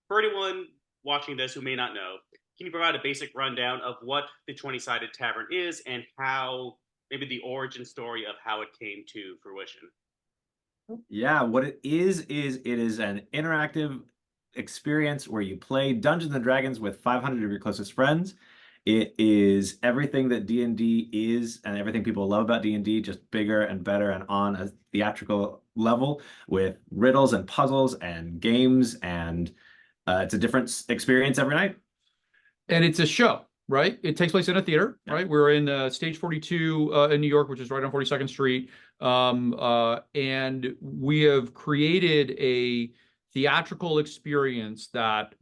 For anyone watching this who may not know, can you provide a basic rundown of what the 20-Sided Tavern is and how maybe the origin story of how it came to fruition? Yeah, what it is an interactive experience where you play Dungeons and Dragons with 500 of your closest friends. It is everything that D&D is and everything people love about D&D, just bigger and better and on a theatrical level with riddles and puzzles and games, and it's a different experience every night. And it's a show, right? It takes place in a theater, Yeah. right? We're in Stage 42 in New York, which is right on 42nd Street. And we have created a theatrical experience that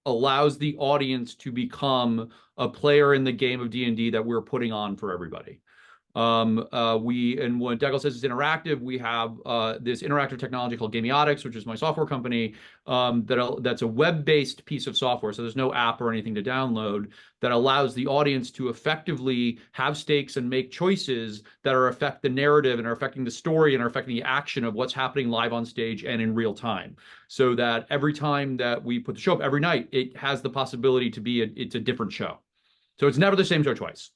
allows the audience to become a player in the game of D&D that we're putting on for everybody. And when DAGL says it's interactive, we have this interactive technology called Gamiotics, which is my software company, that's a web-based piece of software. So there's no app or anything to download that allows the audience to effectively have stakes and make choices that affect the narrative and are affecting the story and are affecting the action of what's happening live on stage and in real time. So that every time that we put the show up every night, it has the possibility to be it's a different show. So it's never the same show twice.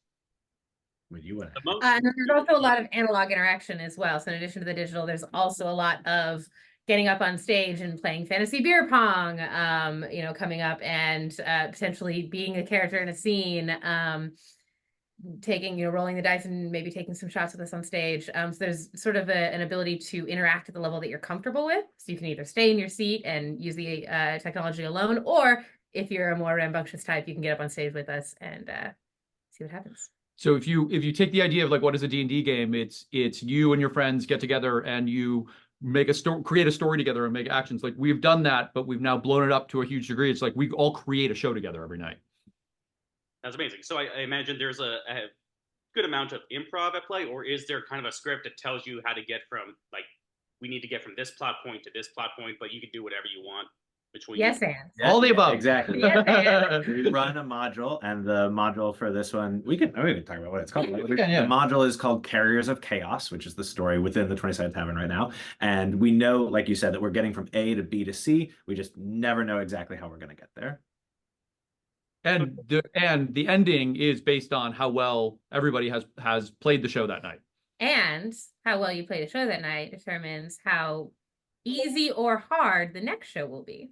With you and And there's also a lot of analog interaction as well. So in addition to the digital, there's also a lot of getting up on stage and playing fantasy beer pong, coming up and potentially being a character in a scene, rolling the dice and maybe taking some shots with us on stage. So there's sort of an ability to interact at the level that you're comfortable with. So you can either stay in your seat and use the technology alone, or if you're a more rambunctious type, you can get up on stage with us and see what happens. So if you take the idea of like what is a D&D game, it's you and your friends get together and you make a story, create a story together and make actions. Like we've done that, but we've now blown it up to a huge degree. It's like we all create a show together every night. That's amazing. So I imagine there's a good amount of improv at play, or is there kind of a script that tells you how to get from, like, we need to get from this plot point to this plot point, but you can do whatever you want between Yes, you? and All the above. Exactly. Yes, We run a module, and the module for this one, we can talk about what it's called. We can, yeah. The module is called Carriers of Chaos, which is the story within the 20-Sided Tavern right now. And we know, like you said, that we're getting from A to B to C. We just never know exactly how we're going to get there. And the ending is based on how well everybody has played the show that night. And how well you played a show that night determines how easy or hard the next show will be.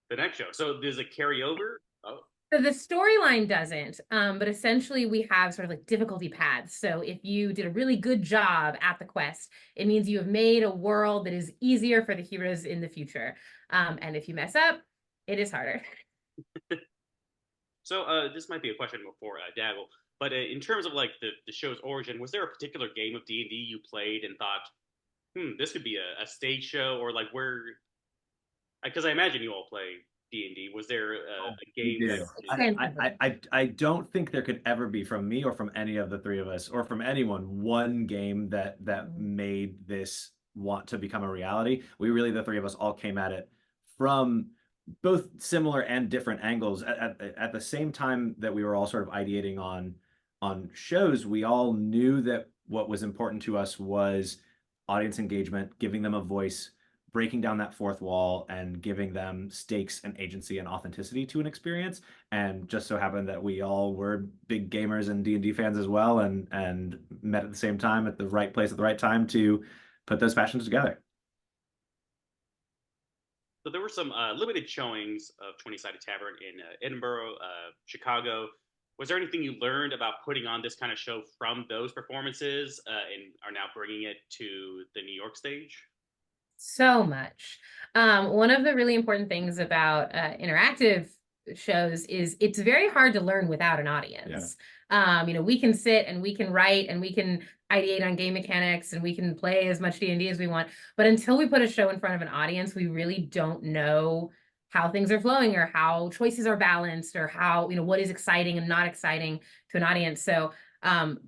The next show. So there's a carryover? Oh. So the storyline doesn't, but essentially we have sort of like difficulty paths. So if you did a really good job at the quest, it means you have made a world that is easier for the heroes in the future. And if you mess up, it is harder. So this might be a question for DAGL, but in terms of like the show's origin, was there a particular game of D&D you played and thought, this could be a stage show, or like where? Because I imagine you all play D&D. Was there a game that? I don't think there could ever be, from me or from any of the three of us or from anyone, one game that made this want to become a reality. We really, the three of us, all came at it from both similar and different angles. At the same time that we were all sort of ideating on shows, we all knew that what was important to us was audience engagement, giving them a voice, breaking down that fourth wall, and giving them stakes and agency and authenticity to an experience. And just so happened that we all were big gamers and D&D fans as well, and met at the same time at the right place at the right time to put those passions together. So there were some limited showings of 20-Sided Tavern in Edinburgh, Chicago. Was there anything you learned about putting on this kind of show from those performances and are now bringing it to the New York stage? So much. One of the really important things about interactive shows is it's very hard to learn without an audience. Yeah. We can sit and we can write and we can ideate on game mechanics and we can play as much D&D as we want, but until we put a show in front of an audience, we really don't know how things are flowing or how choices are balanced or how, what is exciting and not exciting to an audience. So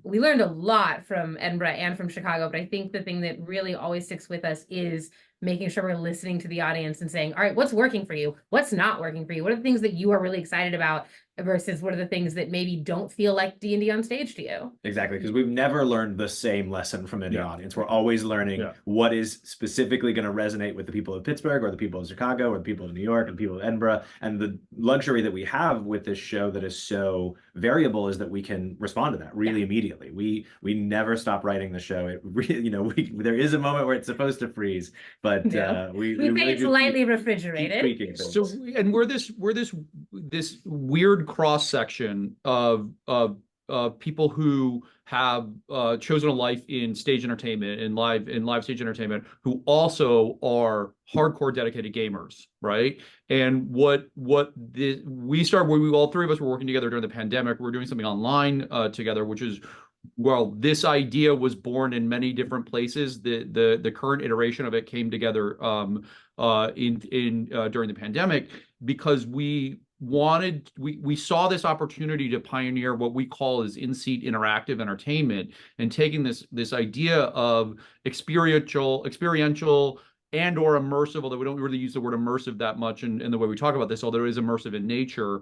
we learned a lot from Edinburgh and from Chicago, but I think the thing that really always sticks with us is making sure we're listening to the audience and saying, all right, what's working for you? What's not working for you? What are the things that you are really excited about versus what are the things that maybe don't feel like D&D on stage to you? Exactly, because we've never learned the same lesson from any audience. We're always learning what is specifically going to resonate with the people of Pittsburgh or the people of Chicago or the people of New York and people of Edinburgh. And the luxury that we have with this show that is so variable is that we can respond to that really immediately. We never stop writing the show. It really, you know, there is a moment where it's supposed to freeze, but we say really it's lightly refrigerated. So, and we're this weird cross section of people who have chosen a life in stage entertainment and live stage entertainment, who also are hardcore dedicated gamers, right? And we started where all three of us were working together during the pandemic. We were doing something online together, which is, well, this idea was born in many different places. The current iteration of it came together during the pandemic because we saw this opportunity to pioneer what we call as in-seat interactive entertainment, and taking this idea of experiential and or immersive, although we don't really use the word immersive that much in the way we talk about this, although it is immersive in nature,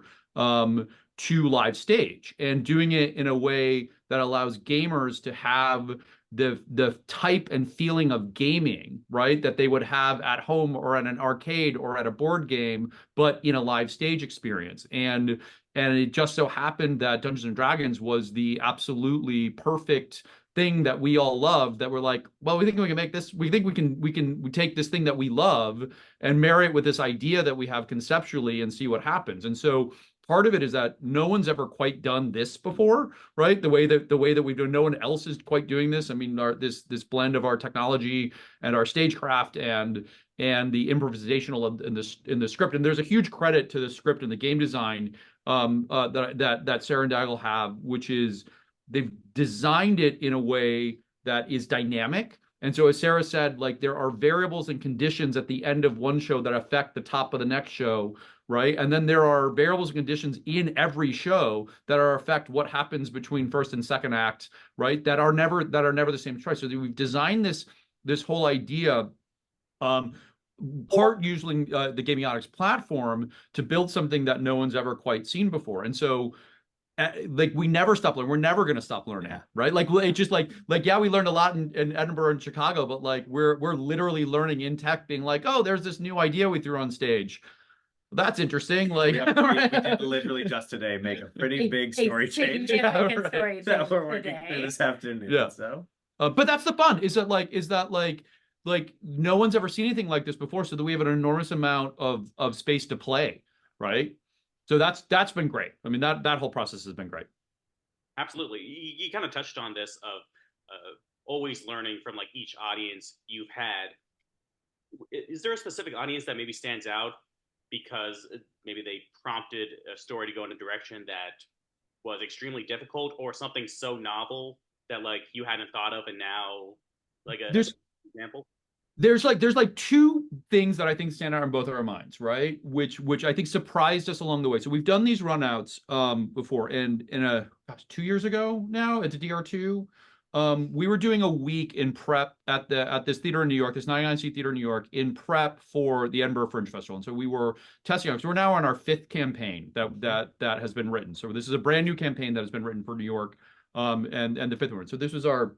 to live stage, and doing it in a way that allows gamers to have the type and feeling of gaming, right, that they would have at home or at an arcade or at a board game, but in a live stage experience. And it just so happened that Dungeons and Dragons was the absolutely perfect thing that we all love, that we're like, well, we think we can make this, we think we take this thing that we love and marry it with this idea that we have conceptually and see what happens. And so part of it is that no one's ever quite done this before, right? The way that we've done, no one else is quite doing this. I mean, this blend of our technology and our stagecraft and the improvisational in the script. And there's a huge credit to the script and the game design that Sarah and DAGL have, which is they've designed it in a way that is dynamic. And so, as Sarah said, like, there are variables and conditions at the end of one show that affect the top of the next show, right? And then there are variables and conditions in every show that affect what happens between first and second act, right? That are never the same choice. So we've designed this whole idea, part using the Gamiotics platform to build something that no one's ever quite seen before. And so, like, we never stop learning. We're never going to stop learning, right? Like, it's just like yeah, we learned a lot in Edinburgh and Chicago, but like we're literally learning in tech, being like, oh, there's this new idea we threw on stage. That's interesting. Like, we did literally just today make a pretty big story change that we're working through this afternoon. Yeah. So, but that's the fun. Is that like no one's ever seen anything like this before, so that we have an enormous amount of space to play, right? So that's been great. I mean, that whole process has been great. Absolutely. You kind of touched on this of always learning from like each audience you've had. Is there a specific audience that maybe stands out because maybe they prompted a story to go in a direction that was extremely difficult, or something so novel that like you hadn't thought of, and now like an example? There's like two things that I think stand out in both of our minds, right? Which I think surprised us along the way. So we've done these runouts before, and 2 years ago now at the DR2, we were doing a week in prep at this theater in New York, this 99-seat theater in New York, in prep for the Edinburgh Fringe Festival. And so we were testing out. So we're now on our 5th campaign that has been written. So this is a brand new campaign that has been written for New York, and the 5th one. So this was our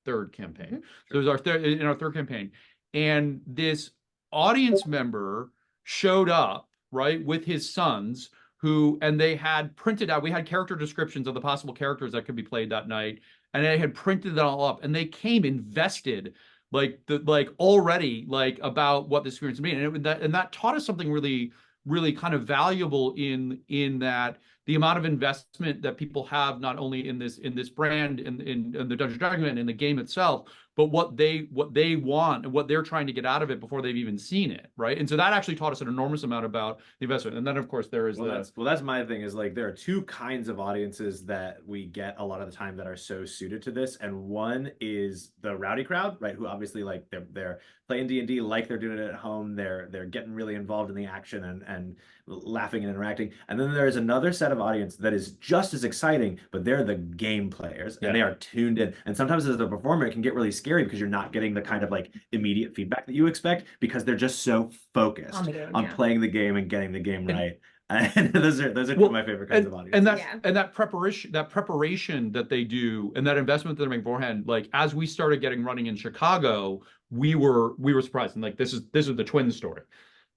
3rd campaign. So it was our third campaign, and this audience member showed up, right, with his sons, and they had printed out. We had character descriptions of the possible characters that could be played that night, and they had printed it all up, and they came invested, already, like, about what the experience would be, and that taught us something really, really kind of valuable in that. The amount of investment that people have, not only in this brand, in the Dungeons & Dragons and in the game itself, but what they want and what they're trying to get out of it before they've even seen it, right? And so that actually taught us an enormous amount about the investment. And then, of course, there is that's my thing, is like there are two kinds of audiences that we get a lot of the time that are so suited to this, and one is the rowdy crowd, right? Who obviously, like, they're playing D&D like they're doing it at home. They're getting really involved in the action and laughing and interacting. And then there's another set of audience that is just as exciting, but they're the game players and they are tuned in. And sometimes as a performer, it can get really scary because you're not getting the kind of like immediate feedback that you expect because they're just so focused on playing the game and getting the game right. And those are two of my favorite kinds of audiences. And that preparation that they do and that investment that they're making beforehand, like as we started getting running in Chicago, we were surprised. And like this is the twin story,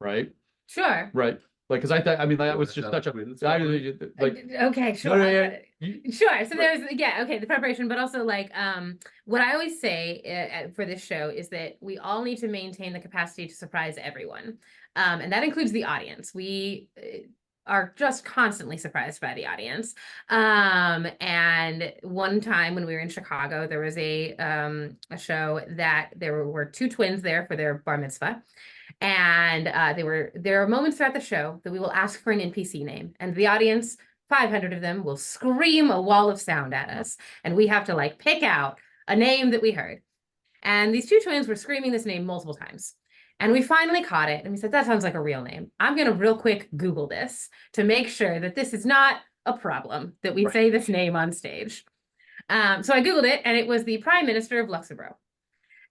right? Sure. Right. Like, because I mean, that was just such a like. Okay, sure. Sure. So there's the preparation, but also like what I always say for this show is that we all need to maintain the capacity to surprise everyone, and that includes the audience. We are just constantly surprised by the audience. And one time when we were in Chicago, there was a show that there were two twins there for their bar mitzvah. And there are moments throughout the show that we will ask for an NPC name, and the audience, 500 of them, will scream a wall of sound at us, and we have to like pick out a name that we heard. And these two twins were screaming this name multiple times. And we finally caught it, and we said, that sounds like a real name. I'm going to real quick Google this to make sure that this is not a problem, that we say this name on stage. So I Googled it, and it was the Prime Minister of Luxembourg.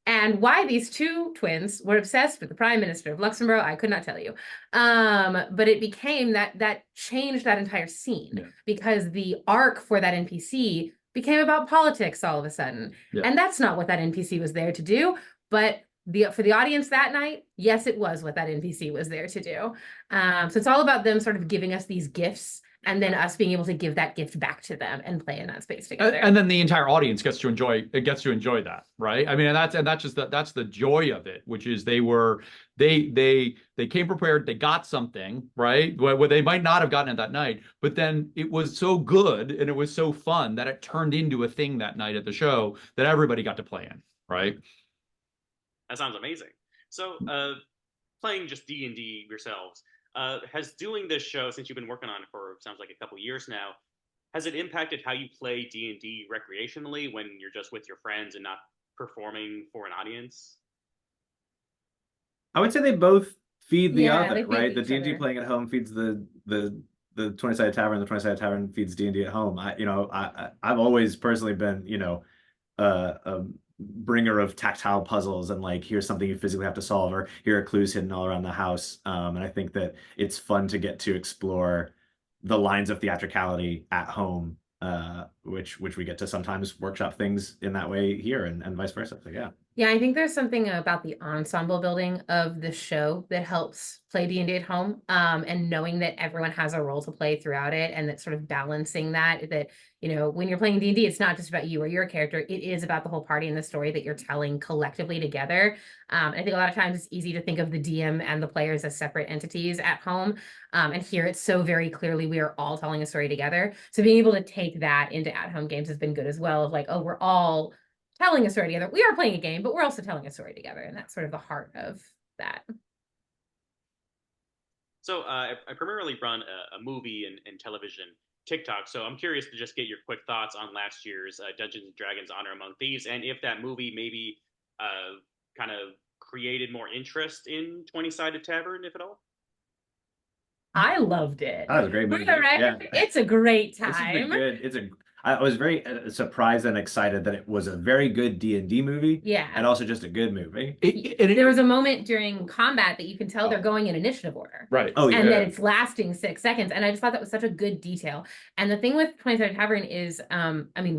And why these two twins were obsessed with the Prime Minister of Luxembourg, I could not tell you. But it became that changed that entire scene because the arc for that NPC became about politics all of a sudden. And that's not what that NPC was there to do. But for the audience that night, yes, it was what that NPC was there to do. So it's all about them sort of giving us these gifts and then us being able to give that gift back to them and play in that space together. And then the entire audience gets to enjoy that, right? I mean, that's the joy of it, which is they came prepared, they got something, right? Where they might not have gotten it that night, but then it was so good and it was so fun that it turned into a thing that night at the show that everybody got to play in, right? That sounds amazing. So, playing just D&D yourselves, has doing this show, since you've been working on it for, sounds like a couple years now, has it impacted how you play D&D recreationally when you're just with your friends and not performing for an audience? I would say they both feed the other, right? The each D&D other. playing at home feeds the 20-Sided Tavern, the 20-Sided Tavern feeds D&D at home. I've always personally been, a bringer of tactile puzzles and like, here's something you physically have to solve, or here are clues hidden all around the house. And I think that it's fun to get to explore the lines of theatricality at home, which we get to sometimes workshop things in that way here and vice versa. So Yeah, I think there's something about the ensemble building of the show that helps play D&D at home, and knowing that everyone has a role to play throughout it, and that sort of balancing that when you're playing D&D, it's not just about you or your character, it is about the whole party and the story that you're telling collectively together. I think a lot of times it's easy to think of the DM and the players as separate entities at home, and here it's so very clearly we are all telling a story together. So being able to take that into at-home games has been good as well, of like, oh, we're all telling a story together. We are playing a game, but we're also telling a story together, and that's sort of the heart of that. So I primarily run a movie and television TikTok, so I'm curious to just get your quick thoughts on last year's Dungeons & Dragons Honor Among Thieves, and if that movie maybe kind of created more interest in 20-Sided Tavern, if at all. I loved it. That was a great movie. It's a great time. I was very surprised and excited that it was a very good D&D movie. Yeah. And also just a good movie. There was a moment during combat that you can tell they're going in initiative order. Right. Oh, yeah. And that it's lasting 6 seconds. And I just thought that was such a good detail. And the thing with 20-Sided Tavern is,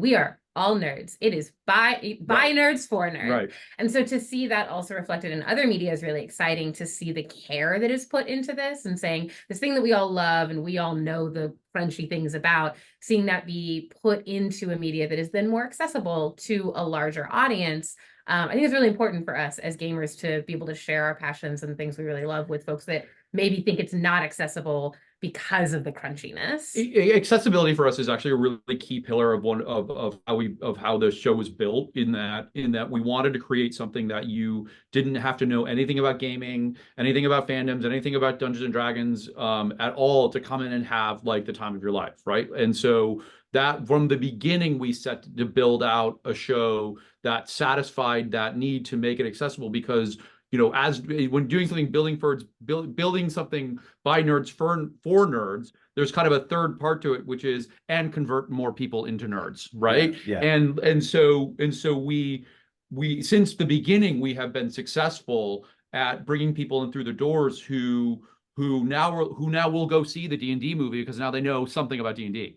we are all nerds. It is by nerds for nerds. Right. And so to see that also reflected in other media is really exciting, to see the care that is put into this and saying this thing that we all love and we all know the crunchy things about, seeing that be put into a media that is then more accessible to a larger audience. I think it's really important for us as gamers to be able to share our passions and things we really love with folks that maybe think it's not accessible because of the crunchiness. Accessibility for us is actually a really key pillar of how the show was built, in that we wanted to create something that you didn't have to know anything about gaming, anything about fandoms, anything about Dungeons and Dragons at all to come in and have like the time of your life, right? And so that from the beginning we set to build out a show that satisfied that need to make it accessible, because you know, as when doing something building something by nerds for nerds, there's kind of a third part to it, which is and convert more people into nerds, right? Yeah. And so we since the beginning we have been successful at bringing people in through the doors who now will go see the D&D movie because now they know something about D&D,